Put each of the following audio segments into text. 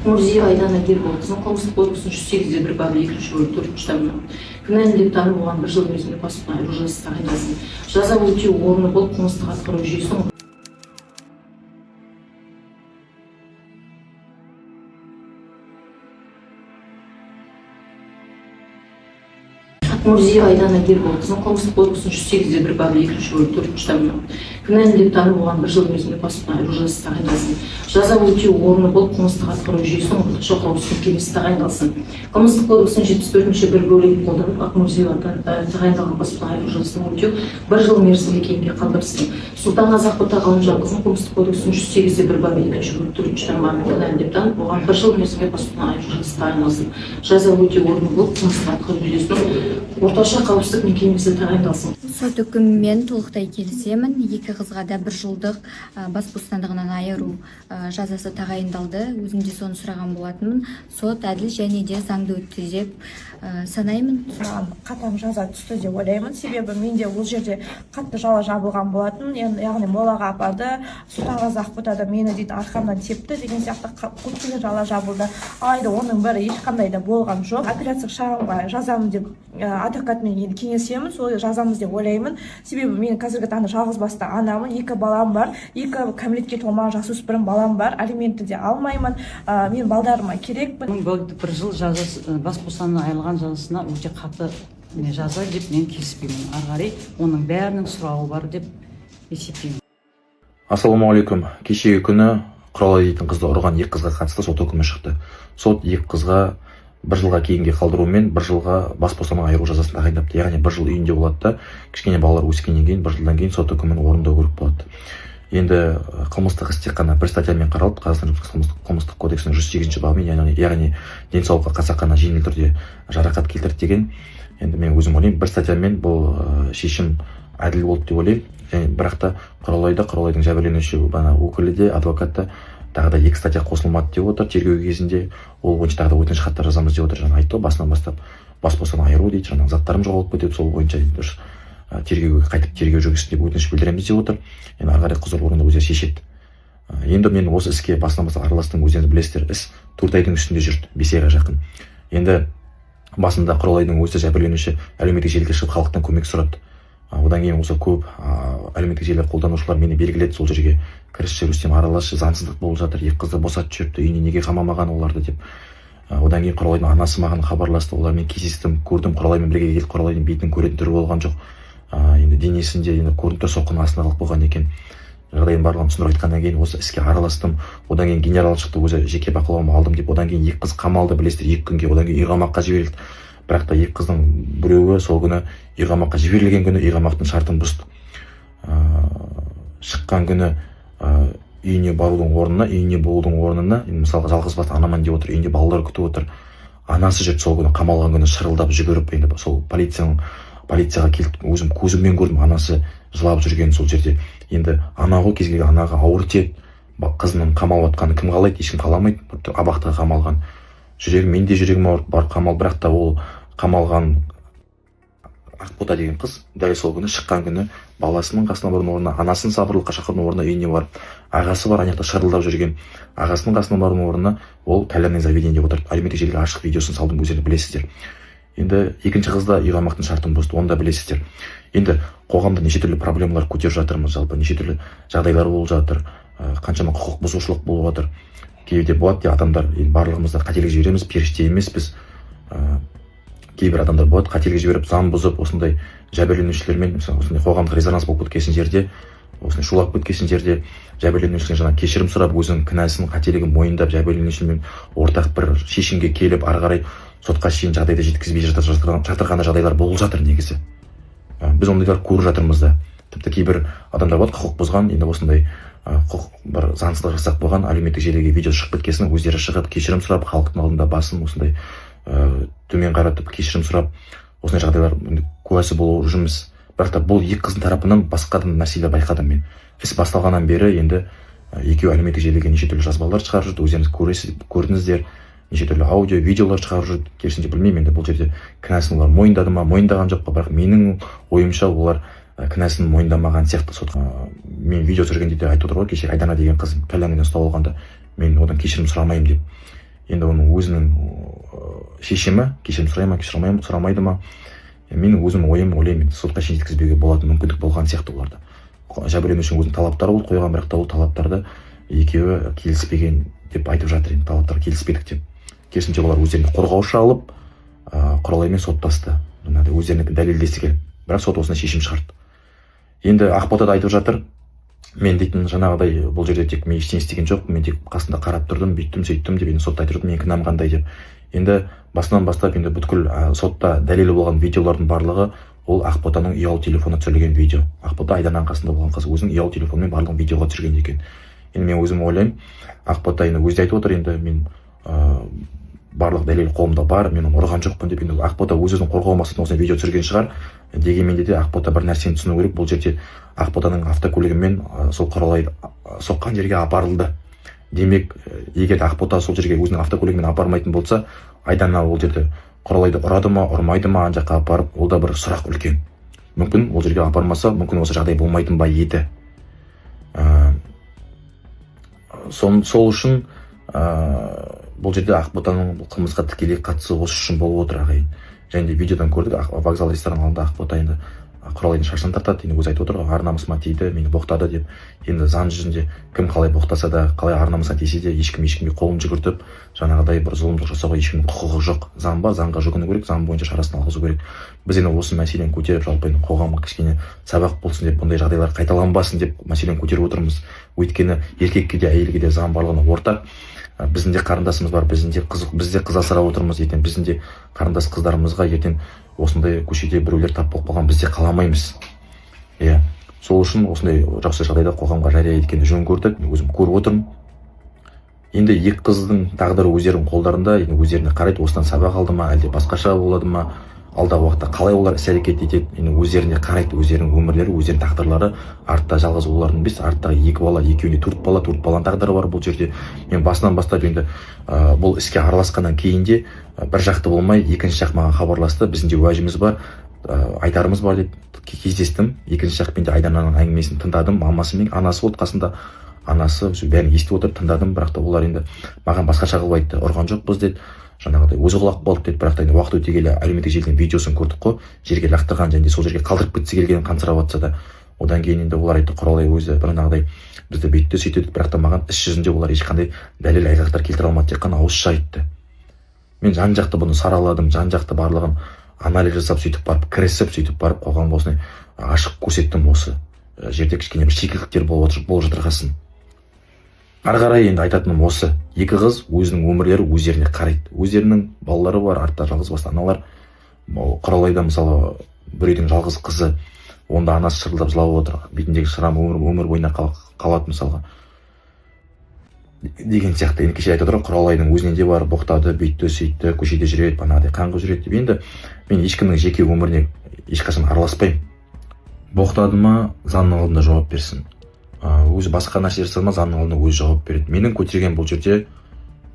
Ақмұрзия Айдана Ерболқызын қылмыстық кодекстің 108-1 бабы 2-ші бөлім 4-ші тармағы кінәлі деп танылып оған 1 жыл мерзімге бас бостандығынан айыру жазасы тағайындалсын. Жаза өтеу орны болып қылмыстық атқару жүйесін Ақмұрзия Айдана Ерболқызын қылмыстық кодекстің 108-1 бабы 2-ші бөлім 4-ші тармағы кінәлі деп танылып оған 1 жыл мерзімге бас бостандығынан айыру жазасы тағайындалсын. Жаза өтеу орны болып қылмыстық атқару жүйесін орташа қауіпсіздік кемесі тағайындалсын. Қылмыстық кодекстің 74-ші бір бөлігін қолданып Ақмұрзия тағайындалған бас бостандығынан айыру жазасын өтеу 1 жыл мерзімге кейінге қалдырылсын. Сұлтанғазы Ақбота Ғалымжанқызын қылмыстық кодекстің 108-1 бабы 2-ші бөлім 4-ші тармағымен кінәлі деп танылып оған 1 жыл мерзімге бас бостандығынан айыру жазасы тағайындалсын. Жаза өтеу орны болып қылмыстық атқару жүйесінің орташа қауіпсіздік мекемесі тағайындалсын. Сот үкімімен толықтай келісемін. Екі қызға да 1 жылдық бас бостандығынан айыру жазасы тағайындалды. Өзім де соны сұраған болатынмын. Сот әділ және де заңды өтті деп санаймын. Қатаң жаза түсті деп ойлаймын. Себебі менде ол жерде қатты жала жабылған болатын. Яғни молаға апарды. Сұлтанғазы Ақбота да мені дейді арқамнан тепті деген сияқты көптеген жала жабылды. Алайда оның бірі ешқандай да болған жоқ. Апелляциялық шағымға жазамын деп адвокатымен енді кеңесемін. Сол жазамыз деп ойлаймын. Себебі мен қазіргі таңда жалғызбасты анамын, 2 балам бар, 2 кәмелетке толмаған жасөспірім балам бар, алиментті де алмаймын. Мен балдарыма керекпін. 1 жыл жазасы бас бостандығынан айырылған жазасына өте қатты жаза деп мен келіспеймін. Ары қарай оның бәрінің сұрауы бар деп есептеймін. Ассалаумағалейкум. Кешегі күні Құралай дейтін қызды ұрған 2 қызға қатысты сот үкімі шықты. Сот 2 қызға 1 жылға кейінге қалдырумен 1 жылға бас бостандығынан айыру жазасын тағайындапты. Яғни 1 жыл үйінде болады да, кішкене балалар өскеннен кейін 1 жылдан кейін сот үкімін орындау керек болады. Енді қылмыстық іс тек қана бір статьямен қаралып, Қазақстан Республикасы қылмыстық кодексінің 108-ші бабымен, яғни денсаулыққа қасақана жеңіл түрде жарақат келтірді деген. Енді мен өзім ойлаймын, бір статьямен бұл шешім әділ болды деп ойлаймын. Бірақ та Құралайдың жәбірленуші өкілі де, адвокат та тағы да 2 статья қосылмады деп отыр. Тергеу кезінде ол бойынша тағы да өтініш хаттар жазамыз деп отыр. Жаңа айтты, басынан бастап бас бостандығынан айыру дейді, жаңа заттарым жоғалып кетеді, сол бойынша тергеуге қайтып тергеу жүргізсін деп өтініш білдіреміз деп отыр. Енді ары қарай құзырлы органдар өздері шешеді. Енді мен осы іске басынан бастап араластым, өздеріңіз білесіздер, іс 4 айдың үстінде жүрді, 5 айға жақын. Енді басында Құралайдың өзі жәбірленуші әлеуметтік желіге шығып халықтан көмек сұрады. Одан кейін осы көп әлеуметтік желі қолданушылар мені белгіледі, сол жерге кірісші Рүстем араласшы, заңсыздық болып жатыр, 2 қызды босатып жүріпті, үйіне неге қамамаған оларды деп. Одан кейін Құралайдың анасы маған хабарласты, олармен кездестім, көрдім, Құралаймен бірге келіп, Құралайдың бетінің көретін түрі болған жоқ. Енді денесінде көрініп тұр, соққының астына қалып қойған екен. Жағдайын барлығын түсіндіріп айтқаннан кейін осы іске араластым. Одан кейін генерал шықты, өзі жеке бақылауыма алдым деп. Одан кейін 2 қыз қамалды, білесіздер, 2 күнге. Одан кейін үйқамаққа жіберілді. Бірақ та 2 қыздың біреуі сол күні үйқамаққа жіберілген күні үйқамақтың шартын бұзды. Шыққан күні үйіне болудың орнына, мысалға жалғызбасты анаман деп отыр, үйінде балалар күтіп отыр. Анасы жүрді сол күні, қамалған күні шырылдап жүгіріп, енді сол полицияға келіп, өзім көзіммен көрдім, анасы жылап жүрген сол жерде. Енді анағы кез келген анаға ауыр тиеді, қызының қамалып жатқанын кім қалайды, ешкім қаламайды, абақтыға қамалған. Менде жүрегім ауырып бар қамал, бірақ та ол қамалған Ақбота деген қыз дәл сол күні шыққан күні баласының қасына барудың орнына, анасын сабырлыққа шақырудың орнына үйіне барып, ағасы бар ана жақта шырылдап жүрген ағасының қасына барудың орнына ол кальянный заведениеде отырды. Әлеуметтік желіге ашық видеосын салдым, өздеріңіз білесіздер. Енді 2 қызда үйқамақтың шартын бұзды, оны да білесіздер. Енді қоғамда неше түрлі проблемалар көтеріп жатырмыз, жалпы неше түрлі жағдайлар болып жатыр, қаншама құқық бұзушылық болып жатыр. Кейде болады деп адамдар, барлығымыз да қателік жібереміз, періште емеспіз. Кейбір адамдар болады, қателік жіберіп, заң бұзып, осындай жәбірленушілермен, осындай қоғамдық резонанс болып кеткен жерде, осындай шулап кеткен жерде жәбірленушіден жаңа кешірім сұрап, өзінің кінәсін, қателігін мойындап, жәбірленушімен ортақ бір шешімге келіп, ары қарай сотқа шейін жағдайды жеткізбей жатырған жағдайлар болып жатыр негізі. Біз ондайлар көріп жатырмыз да. Тіпті кейбір адамдар болады, құқық бұзған, енді осындай бір заңсыздық жасап қойған, әлеуметтік желіге видео шығып кеткесін өздері шығып кешірім сұрап, халықтың алдында басын осындай төмен қаратып кешірім сұрап, осындай жағдайлар куәсі болып жүрміз. Бірақ та бұл 2 қыздың тарапынан басқа да нәрселер байқадым мен. Іс басталғаннан бері енді екеуі әлеуметтік желіге неше түрлі жазбалар шығарып жүрді, өздеріңіз көрдіңіздер, неше түрлі аудио, видеолар шығарып жүрді. Керісінше білмеймін, енді бұл жерде кінәсін олар мойындады ма, мойындаған жоқ па, бірақ менің ойымша олар кінәсін мойындамаған сияқты. Сотқа мен видео түсіргенде де айтып отыр ғой, кеше Айдана деген қыз кальянныйдан ұстап алғанда мен одан кешірім сұрамаймын деп. енді оның өзінің шешімі, кешірім сұрай ма, сұрамайды ма, менің өзім ойлаймын, сотқа шейін жеткізбеуге болатын мүмкіндік болған сияқты оларда. Жәбірленушінің өзінің талаптары болып қойған, бірақ та ол талаптарды екеуі келіспеген деп айтып жатыр, енді талаптар келіспедік деп. Керісінше олар өздеріне қорғаушы алып, Құралаймен соттасты. Өздеріне дәлелдесі келіп, бірақ сот осына шешім шығарды. Енді Ақбота да айтып жатыр, мен дейтін жаңағыдай бұл жерде тек мен ештеңе істеген жоқпын, мен тек қасында қарап тұрдым, бүйттім, сөйттім деп, енді сотта айтып жатыр, мен кінәм қандай деп. Енді басынан бастап енді бүткіл сотта дәлелі болған видеолардың барлығы ол Ақботаның ұялы телефонына түсірілген видео. Ақбота Айданның қасында болған қыз өзінің ұялы телефонымен барлығын видеоға түсірген екен. Енді мен өзім ойлаймын, Ақбота енді өзі айтып отыр, енді мен барлық дәлел қолымда бар, мен оны ұрған жоқпын деп. Енді Ақбота өзінің қорғау мақсатында осындай видео түсірген шығар. Дегенмен де Ақбота бір нәрсені түсіну керек, бұл жерде Ақботаның автокөлігімен сол Құралайды соққан жерге апарылды. Демек, егер Ақбота сол жерге өзінің автокөлігімен апармайтын болса, Айдана ол жерде Құралайды ұрады ма, ұрмайды ма, ана жаққа апарып, ол да бір сұрақ үлкен. Мүмкін ол жерге апармаса, мүмкін осы жағдай болмайтын ба еді. Сол үшін бұл жерде Ақботаның қылмысқа тікелей қатысы осы үшін болып отыр ағайын. Және де видеодан көрдік, вокзал ресторан алдында Ақбота енді Құралайдың шашынан тартады, енді өзі айтып отыр, ар намысыма тиді, мені боқтады деп. Енді заң жүзінде кім қалай боқтаса да, қалай ар намысына тисе де, ешкімге қолын жүгіртіп, жаңағыдай бір зұлымдық жасауға ешкімнің құқығы жоқ. Заң бар, заңға жүгіну керек, заң бойынша шарасын алғызу керек. Біз енді осы мәселені көтеріп, жалпы енді қоғамға кішкене сабақ болсын деп, бұндай жағдайлар қайталанбасын деп мәселені көтеріп отырмыз. Өйткені еркекке де әйелге де заң барлығына ортақ. Біздің де қарындасымыз бар, біз де қыз асырап отырмыз, ертең біздің де қарындас қыздарымызға ертең осындай көшеде біреулер тап болып қалған біз де қаламаймыз. Сол үшін осындай жақсы жағдайда қоғамға жария еткенді жөн көрдік, мен өзім көріп отырмын. Енді екі қыздың тағдыры өздерінің қолдарында, енді өздеріне қарайды, осыдан сабақ алды ма, әлде басқаша болады ма, алдағы уақытта қалай олар іс-әрекет етеді, енді өздеріне қарайды, өздерінің өмірлері, өздерінің тағдырлары. Артта жалғыз олардың емес, арттағы екі бала, екеуіне төрт баланың тағдыры бар бұл жерде. Мен басынан бастап енді бұл іске араласқаннан кейін де бір жақты болмай, екінші жақ маған хабарласты, біздің де уәжіміз бар, айтарымыз бар деп кездестім. Екінші жақпен де Айдананың әңгімесін тыңдадым, мамасы мен анасы болды қасында. Анасы бәрін естіп отырып тыңдадым, бірақ та олар енді маған басқаша қылып айтты, ұрған жоқпыз деді. Жаңағыдай өзі құлақ болды деді, бірақ та енді уақыт өте келе әлеуметтік желіден видеосын көрдік қой, жерге лақтырған және сол жерге қалдырып кетсе келгенін қансырап жатса да. Одан кейін енді олар айтты, Құралай өзі бағанағыдай бізді бүйтті сөйтті, бірақ та маған іс жүзінде олар ешқандай дәлел айғақтар келтіре алмады, тек қана ауызша айтты. Мен жан жақты бұны сараладым, жан жақты барлығын анализ жасап, сөйтіп барып кірісіп, сөйтіп барып қоғамға осындай ашық көрсеттім. Осы жерде кішкене бір шикіліктер болып жатырғасын. Ары қарай енді айтатыным осы, екі қыз өзінің өмірлері өздеріне қарайды, өздерінің балалары бар, артта жалғыз басты аналар. Құралайда мысалы бір үйдің жалғыз қызы, онда анасы шырылдап жылап отыр, бетіндегі шрам өмір бойына қалады мысалға деген сияқты. Енді кеше айтып отыр, Құралайдың өзінен де бар, боқтады, бүйтті, сөйтті, көшеде жүреді, бағанағыдай қаңғып жүреді деп. Енді мен ешкімнің жеке өміріне ешқашан араласпаймын. Боқтады ма, заңның алдында жауап берсін. Өзі басқа нәрсе жасады ма, заңның алдында өзі жауап береді. Менің көтерген бұл жерде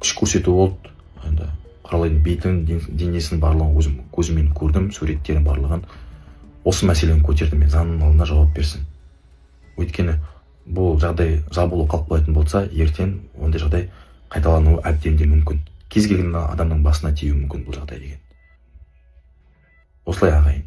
күш көрсету болды. Енді Құралайдың бетін, денесін барлығын өзім көзіммен көрдім, суреттерін барлығын. Осы мәселені көтердім, мен заңның алдында жауап берсін. Өйткені бұл жағдай жабулы қалып қоятын болса, ертең ондай жағдай қайталануы әбден де мүмкін. Кез келген адамның басына тиюі мүмкін бұл жағдай деген. Осылай ағайын.